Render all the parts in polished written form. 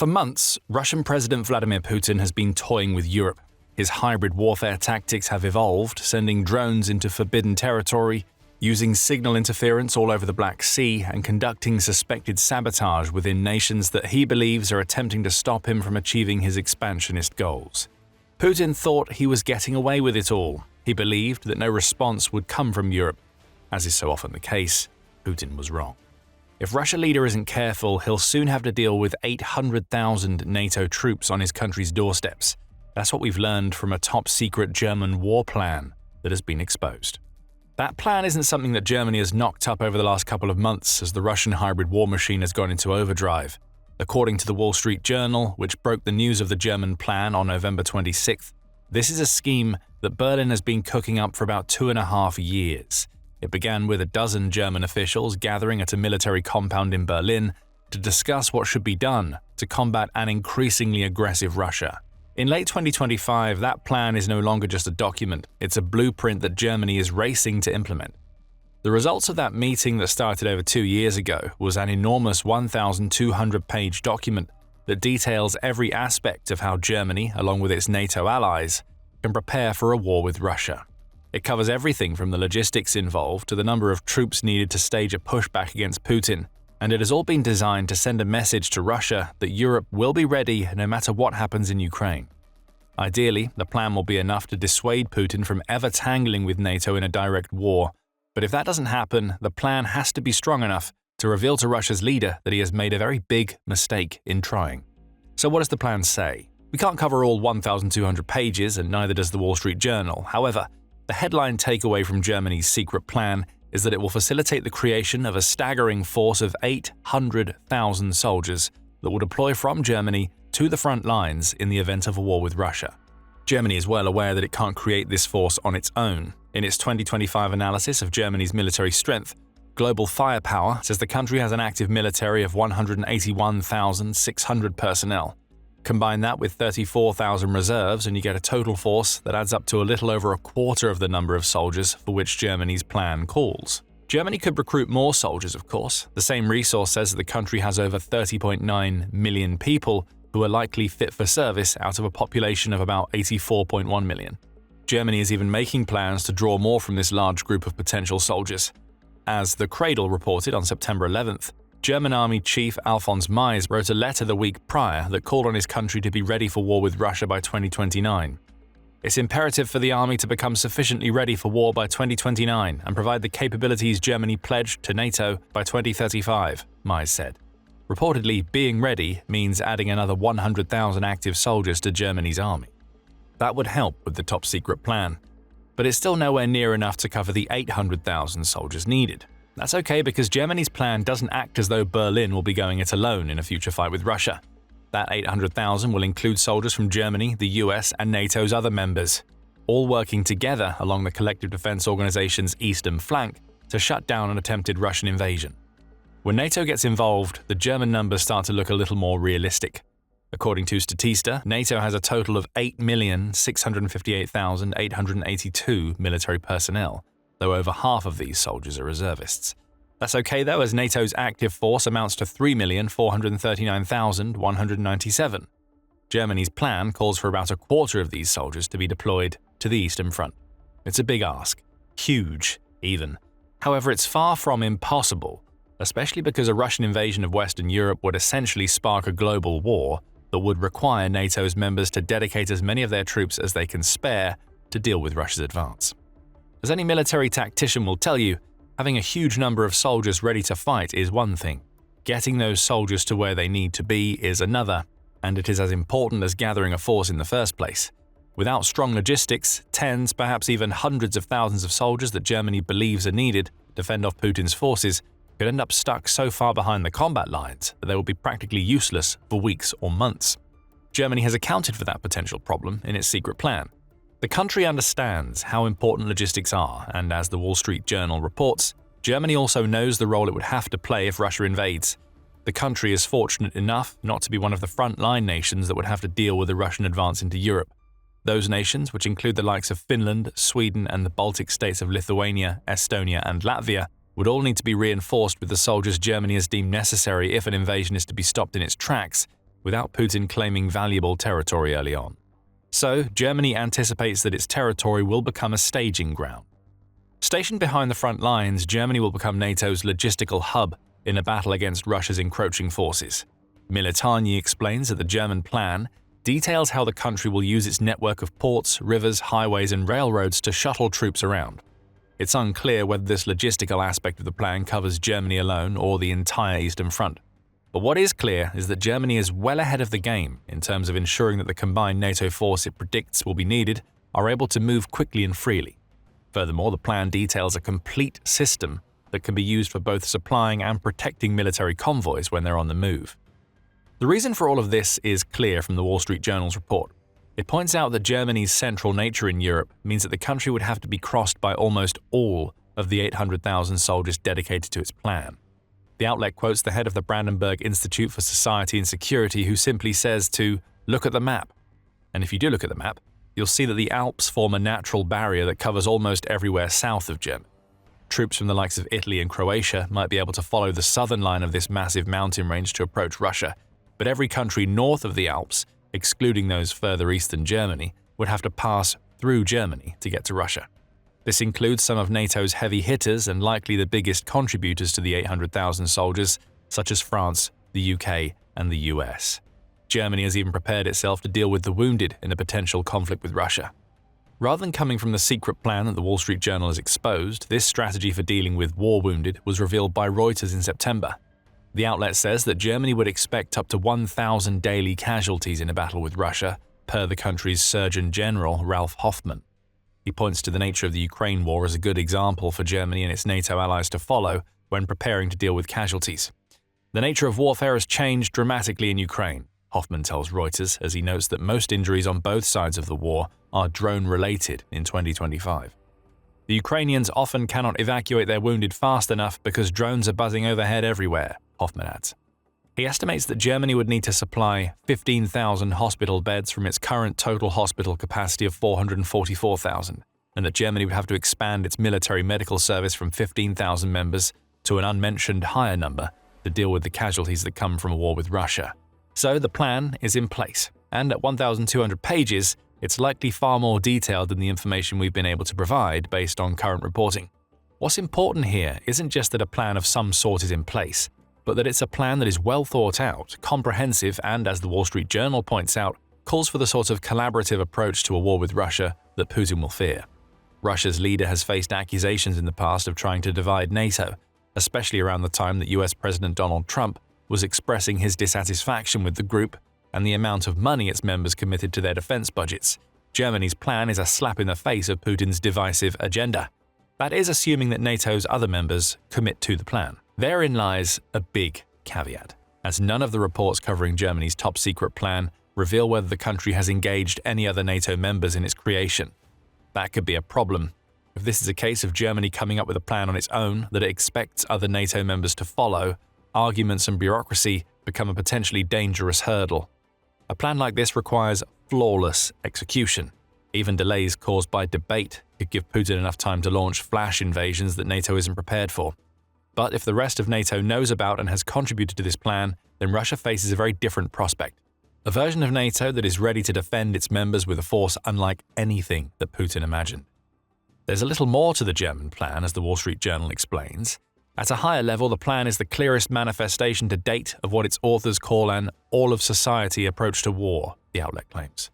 For months, Russian President Vladimir Putin has been toying with Europe. His hybrid warfare tactics have evolved, sending drones into forbidden territory, using signal interference all over the Black Sea, and conducting suspected sabotage within nations that he believes are attempting to stop him from achieving his expansionist goals. Putin thought he was getting away with it all. He believed that no response would come from Europe. As is so often the case, Putin was wrong. If Russia leader isn't careful, he'll soon have to deal with 800,000 NATO troops on his country's doorsteps. That's what we've learned from a top-secret German war plan that has been exposed. That plan isn't something that Germany has knocked up over the last couple of months as the Russian hybrid war machine has gone into overdrive. According to the Wall Street Journal, which broke the news of the German plan on November 26th, this is a scheme that Berlin has been cooking up for about 2.5 years. It began with a dozen German officials gathering at a military compound in Berlin to discuss what should be done to combat an increasingly aggressive Russia. In late 2025, that plan is no longer just a document, it's a blueprint that Germany is racing to implement. The results of that meeting that started over 2 years ago was an enormous 1,200-page document that details every aspect of how Germany, along with its NATO allies, can prepare for a war with Russia. It covers everything from the logistics involved to the number of troops needed to stage a pushback against Putin, and it has all been designed to send a message to Russia that Europe will be ready no matter what happens in Ukraine. Ideally, the plan will be enough to dissuade Putin from ever tangling with NATO in a direct war, but if that doesn't happen, the plan has to be strong enough to reveal to Russia's leader that he has made a very big mistake in trying. So what does the plan say? We can't cover all 1,200 pages, and neither does the Wall Street Journal. However, the headline takeaway from Germany's secret plan is that it will facilitate the creation of a staggering force of 800,000 soldiers that will deploy from Germany to the front lines in the event of a war with Russia. Germany is well aware that it can't create this force on its own. In its 2025 analysis of Germany's military strength, Global Firepower says the country has an active military of 181,600 personnel. Combine that with 34,000 reserves and you get a total force that adds up to a little over a quarter of the number of soldiers for which Germany's plan calls. Germany could recruit more soldiers, of course. The same resource says that the country has over 30.9 million people who are likely fit for service out of a population of about 84.1 million. Germany is even making plans to draw more from this large group of potential soldiers. As The Cradle reported on September 11th, German Army Chief Alfons Meis wrote a letter the week prior that called on his country to be ready for war with Russia by 2029. It's imperative for the army to become sufficiently ready for war by 2029 and provide the capabilities Germany pledged to NATO by 2035, Meis said. Reportedly, being ready means adding another 100,000 active soldiers to Germany's army. That would help with the top-secret plan, but it's still nowhere near enough to cover the 800,000 soldiers needed. That's okay because Germany's plan doesn't act as though Berlin will be going it alone in a future fight with Russia. That 800,000 will include soldiers from Germany, the US, and NATO's other members, all working together along the Collective Defense Organization's eastern flank to shut down an attempted Russian invasion. When NATO gets involved, the German numbers start to look a little more realistic. According to Statista, NATO has a total of 8,658,882 military personnel, though over half of these soldiers are reservists. That's okay though, as NATO's active force amounts to 3,439,197. Germany's plan calls for about a quarter of these soldiers to be deployed to the Eastern Front. It's a big ask. Huge, even. However, it's far from impossible, especially because a Russian invasion of Western Europe would essentially spark a global war that would require NATO's members to dedicate as many of their troops as they can spare to deal with Russia's advance. As any military tactician will tell you, having a huge number of soldiers ready to fight is one thing. Getting those soldiers to where they need to be is another, and it is as important as gathering a force in the first place. Without strong logistics, tens, perhaps even hundreds of thousands of soldiers that Germany believes are needed to fend off Putin's forces could end up stuck so far behind the combat lines that they will be practically useless for weeks or months. Germany has accounted for that potential problem in its secret plan. The country understands how important logistics are, and as the Wall Street Journal reports, Germany also knows the role it would have to play if Russia invades. The country is fortunate enough not to be one of the front-line nations that would have to deal with a Russian advance into Europe. Those nations, which include the likes of Finland, Sweden, and the Baltic states of Lithuania, Estonia, and Latvia, would all need to be reinforced with the soldiers Germany has deemed necessary if an invasion is to be stopped in its tracks, without Putin claiming valuable territory early on. So, Germany anticipates that its territory will become a staging ground. Stationed behind the front lines, Germany will become NATO's logistical hub in a battle against Russia's encroaching forces. Militani explains that the German plan details how the country will use its network of ports, rivers, highways, and railroads to shuttle troops around. It's unclear whether this logistical aspect of the plan covers Germany alone or the entire Eastern Front. But what is clear is that Germany is well ahead of the game in terms of ensuring that the combined NATO force it predicts will be needed are able to move quickly and freely. Furthermore, the plan details a complete system that can be used for both supplying and protecting military convoys when they're on the move. The reason for all of this is clear from the Wall Street Journal's report. It points out that Germany's central nature in Europe means that the country would have to be crossed by almost all of the 800,000 soldiers dedicated to its plan. The outlet quotes the head of the Brandenburg Institute for Society and Security, who simply says to look at the map. And if you do look at the map, you'll see that the Alps form a natural barrier that covers almost everywhere south of Germany. Troops from the likes of Italy and Croatia might be able to follow the southern line of this massive mountain range to approach Russia, but every country north of the Alps, excluding those further east than Germany, would have to pass through Germany to get to Russia. This includes some of NATO's heavy hitters and likely the biggest contributors to the 800,000 soldiers, such as France, the UK, and the US. Germany has even prepared itself to deal with the wounded in a potential conflict with Russia. Rather than coming from the secret plan that the Wall Street Journal has exposed, this strategy for dealing with war wounded was revealed by Reuters in September. The outlet says that Germany would expect up to 1,000 daily casualties in a battle with Russia, per the country's Surgeon General Ralph Hoffman. He points to the nature of the Ukraine war as a good example for Germany and its NATO allies to follow when preparing to deal with casualties. The nature of warfare has changed dramatically in Ukraine, Hoffman tells Reuters, as he notes that most injuries on both sides of the war are drone-related in 2025. The Ukrainians often cannot evacuate their wounded fast enough because drones are buzzing overhead everywhere, Hoffman adds. He estimates that Germany would need to supply 15,000 hospital beds from its current total hospital capacity of 444,000, and that Germany would have to expand its military medical service from 15,000 members to an unmentioned higher number to deal with the casualties that come from a war with Russia. So the plan is in place, and at 1,200 pages, it's likely far more detailed than the information we've been able to provide based on current reporting. What's important here isn't just that a plan of some sort is in place, but that it's a plan that is well thought out, comprehensive, and, as the Wall Street Journal points out, calls for the sort of collaborative approach to a war with Russia that Putin will fear. Russia's leader has faced accusations in the past of trying to divide NATO, especially around the time that US President Donald Trump was expressing his dissatisfaction with the group and the amount of money its members committed to their defense budgets. Germany's plan is a slap in the face of Putin's divisive agenda. That is assuming that NATO's other members commit to the plan. Therein lies a big caveat, as none of the reports covering Germany's top-secret plan reveal whether the country has engaged any other NATO members in its creation. That could be a problem. If this is a case of Germany coming up with a plan on its own that it expects other NATO members to follow, arguments and bureaucracy become a potentially dangerous hurdle. A plan like this requires flawless execution. Even delays caused by debate could give Putin enough time to launch flash invasions that NATO isn't prepared for. But if the rest of NATO knows about and has contributed to this plan, then Russia faces a very different prospect. A version of NATO that is ready to defend its members with a force unlike anything that Putin imagined. There's a little more to the German plan, as the Wall Street Journal explains. At a higher level, the plan is the clearest manifestation to date of what its authors call an all-of-society approach to war, the outlet claims.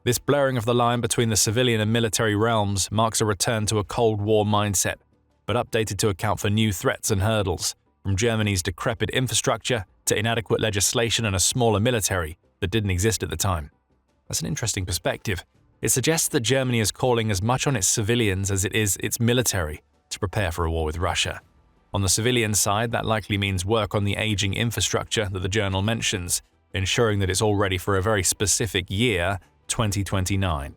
This blurring of the line between the civilian and military realms marks a return to a Cold War mindset, but updated to account for new threats and hurdles, from Germany's decrepit infrastructure to inadequate legislation and a smaller military that didn't exist at the time. That's an interesting perspective. It suggests that Germany is calling as much on its civilians as it is its military to prepare for a war with Russia. On the civilian side, that likely means work on the aging infrastructure that the journal mentions, ensuring that it's all ready for a very specific year, 2029.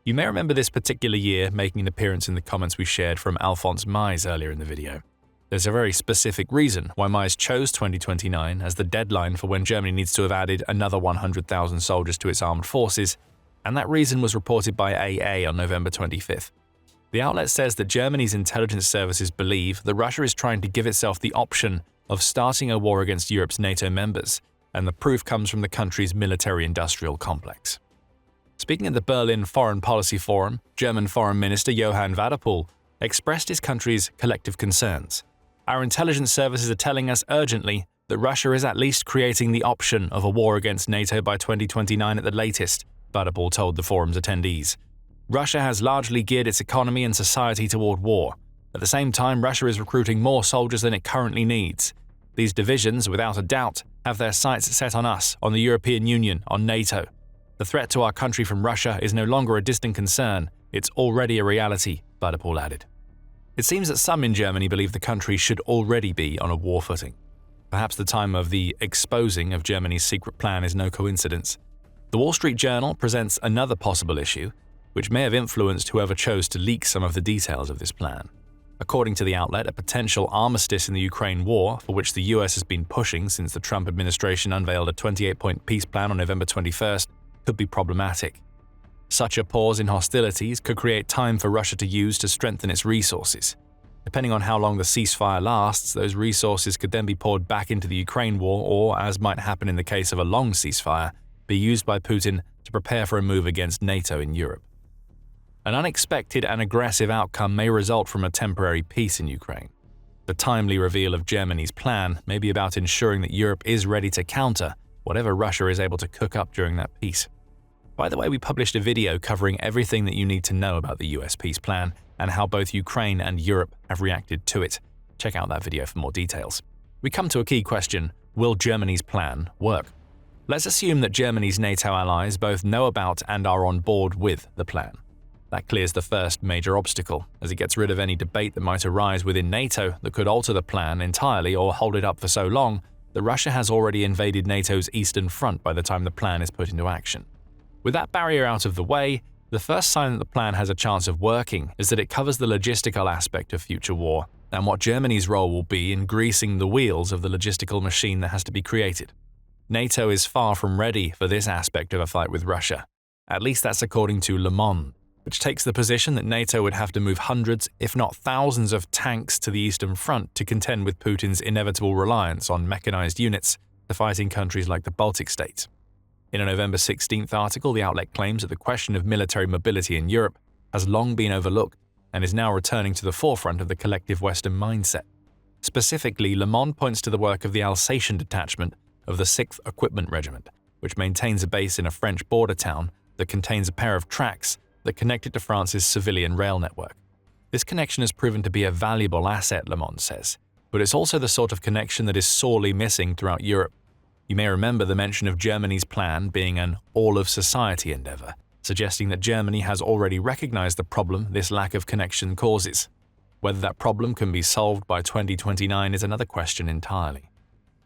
You may remember this particular year making an appearance in the comments we shared from Alphonse Mize earlier in the video. There's a very specific reason why Mize chose 2029 as the deadline for when Germany needs to have added another 100,000 soldiers to its armed forces, and that reason was reported by AA on November 25th. The outlet says that Germany's intelligence services believe that Russia is trying to give itself the option of starting a war against Europe's NATO members, and the proof comes from the country's military-industrial complex. Speaking at the Berlin Foreign Policy Forum, German Foreign Minister Johann Wadephul expressed his country's collective concerns. "Our intelligence services are telling us urgently that Russia is at least creating the option of a war against NATO by 2029 at the latest," Wadephul told the forum's attendees. "Russia has largely geared its economy and society toward war. At the same time, Russia is recruiting more soldiers than it currently needs. These divisions, without a doubt, have their sights set on us, on the European Union, on NATO. The threat to our country from Russia is no longer a distant concern, it's already a reality," Wadephul added. It seems that some in Germany believe the country should already be on a war footing. Perhaps the time of the exposing of Germany's secret plan is no coincidence. The Wall Street Journal presents another possible issue, which may have influenced whoever chose to leak some of the details of this plan. According to the outlet, a potential armistice in the Ukraine war, for which the US has been pushing since the Trump administration unveiled a 28-point peace plan on November 21st, could be problematic. Such a pause in hostilities could create time for Russia to use to strengthen its resources. Depending on how long the ceasefire lasts, those resources could then be poured back into the Ukraine war or, as might happen in the case of a long ceasefire, be used by Putin to prepare for a move against NATO in Europe. An unexpected and aggressive outcome may result from a temporary peace in Ukraine. The timely reveal of Germany's plan may be about ensuring that Europe is ready to counter whatever Russia is able to cook up during that peace. By the way, we published a video covering everything that you need to know about the US peace plan and how both Ukraine and Europe have reacted to it. Check out that video for more details. We come to a key question: will Germany's plan work? Let's assume that Germany's NATO allies both know about and are on board with the plan. That clears the first major obstacle, as it gets rid of any debate that might arise within NATO that could alter the plan entirely or hold it up for so long that Russia has already invaded NATO's eastern front by the time the plan is put into action. With that barrier out of the way, the first sign that the plan has a chance of working is that it covers the logistical aspect of future war and what Germany's role will be in greasing the wheels of the logistical machine that has to be created. NATO is far from ready for this aspect of a fight with Russia. At least that's according to Le Monde, which takes the position that NATO would have to move hundreds, if not thousands, of tanks to the Eastern Front to contend with Putin's inevitable reliance on mechanized units to fight in countries like the Baltic states. In a November 16th article, the outlet claims that the question of military mobility in Europe has long been overlooked and is now returning to the forefront of the collective Western mindset. Specifically, Le Monde points to the work of the Alsatian detachment of the 6th Equipment Regiment, which maintains a base in a French border town that contains a pair of tracks that connect it to France's civilian rail network. This connection has proven to be a valuable asset, Le Monde says, but it's also the sort of connection that is sorely missing throughout Europe. You may remember the mention of Germany's plan being an all-of-society endeavor, suggesting that Germany has already recognized the problem this lack of connection causes. Whether that problem can be solved by 2029 is another question entirely.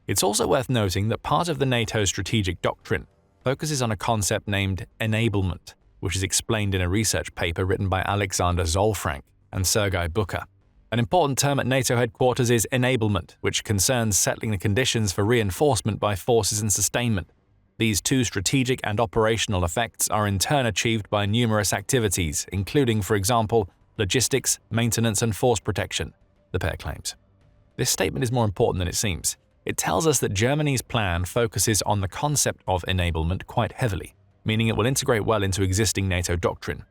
It's also worth noting that part of the NATO strategic doctrine focuses on a concept named enablement, which is explained in a research paper written by Alexander Zollfrank and Sergei Buka. An important term at NATO headquarters is enablement, which concerns settling the conditions for reinforcement by forces and sustainment. These two strategic and operational effects are in turn achieved by numerous activities, including, for example, logistics, maintenance, and force protection, the pair claims. This statement is more important than it seems. It tells us that Germany's plan focuses on the concept of enablement quite heavily, meaning it will integrate well into existing NATO doctrine.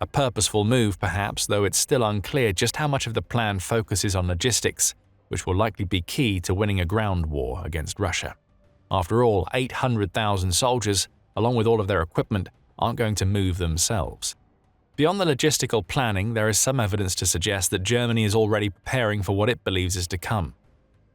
A purposeful move, perhaps, though it's still unclear just how much of the plan focuses on logistics, which will likely be key to winning a ground war against Russia. After all, 800,000 soldiers, along with all of their equipment, aren't going to move themselves. Beyond the logistical planning, there is some evidence to suggest that Germany is already preparing for what it believes is to come.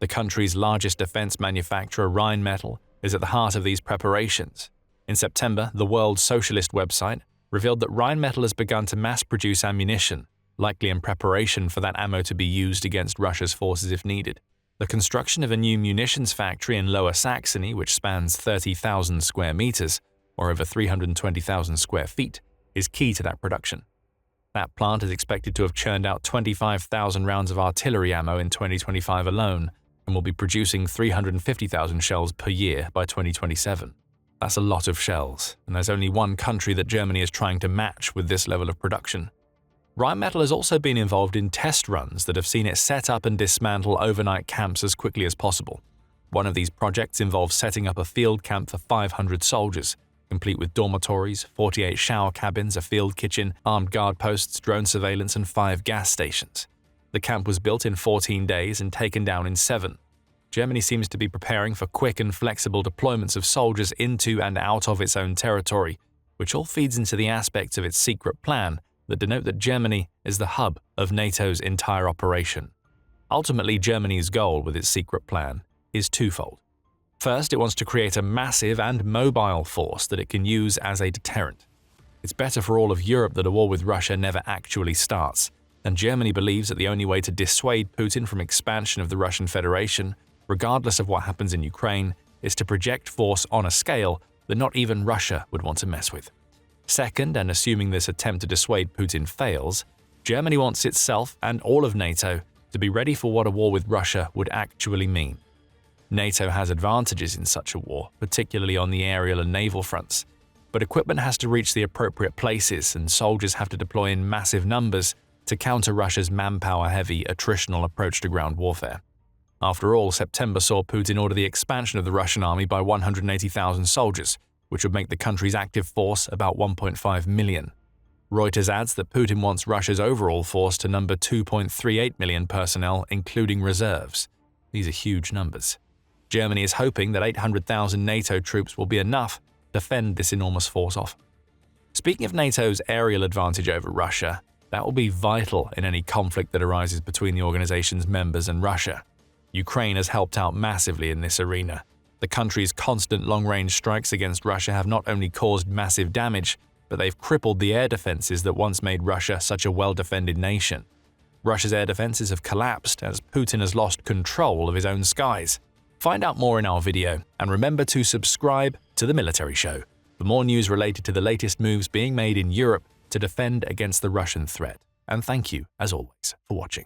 The country's largest defense manufacturer, Rheinmetall, is at the heart of these preparations. In September, the World Socialist website revealed that Rheinmetall has begun to mass-produce ammunition, likely in preparation for that ammo to be used against Russia's forces if needed. The construction of a new munitions factory in Lower Saxony, which spans 30,000 square meters, or over 320,000 square feet, is key to that production. That plant is expected to have churned out 25,000 rounds of artillery ammo in 2025 alone, and will be producing 350,000 shells per year by 2027. That's a lot of shells, and there's only one country that Germany is trying to match with this level of production. Rheinmetall has also been involved in test runs that have seen it set up and dismantle overnight camps as quickly as possible. One of these projects involves setting up a field camp for 500 soldiers, complete with dormitories, 48 shower cabins, a field kitchen, armed guard posts, drone surveillance, and 5 gas stations. The camp was built in 14 days and taken down in 7. Germany seems to be preparing for quick and flexible deployments of soldiers into and out of its own territory, which all feeds into the aspects of its secret plan that denote that Germany is the hub of NATO's entire operation. Ultimately, Germany's goal with its secret plan is twofold. First, it wants to create a massive and mobile force that it can use as a deterrent. It's better for all of Europe that a war with Russia never actually starts, and Germany believes that the only way to dissuade Putin from expansion of the Russian Federation, regardless of what happens in Ukraine, is to project force on a scale that not even Russia would want to mess with. Second, and assuming this attempt to dissuade Putin fails, Germany wants itself and all of NATO to be ready for what a war with Russia would actually mean. NATO has advantages in such a war, particularly on the aerial and naval fronts, but equipment has to reach the appropriate places and soldiers have to deploy in massive numbers to counter Russia's manpower-heavy, attritional approach to ground warfare. After all, September saw Putin order the expansion of the Russian army by 180,000 soldiers, which would make the country's active force about 1.5 million. Reuters adds that Putin wants Russia's overall force to number 2.38 million personnel, including reserves. These are huge numbers. Germany is hoping that 800,000 NATO troops will be enough to fend this enormous force off. Speaking of NATO's aerial advantage over Russia, that will be vital in any conflict that arises between the organization's members and Russia. Ukraine has helped out massively in this arena. The country's constant long-range strikes against Russia have not only caused massive damage, but they've crippled the air defenses that once made Russia such a well-defended nation. Russia's air defenses have collapsed as Putin has lost control of his own skies. Find out more in our video, and remember to subscribe to The Military Show for more news related to the latest moves being made in Europe to defend against the Russian threat. And thank you, as always, for watching.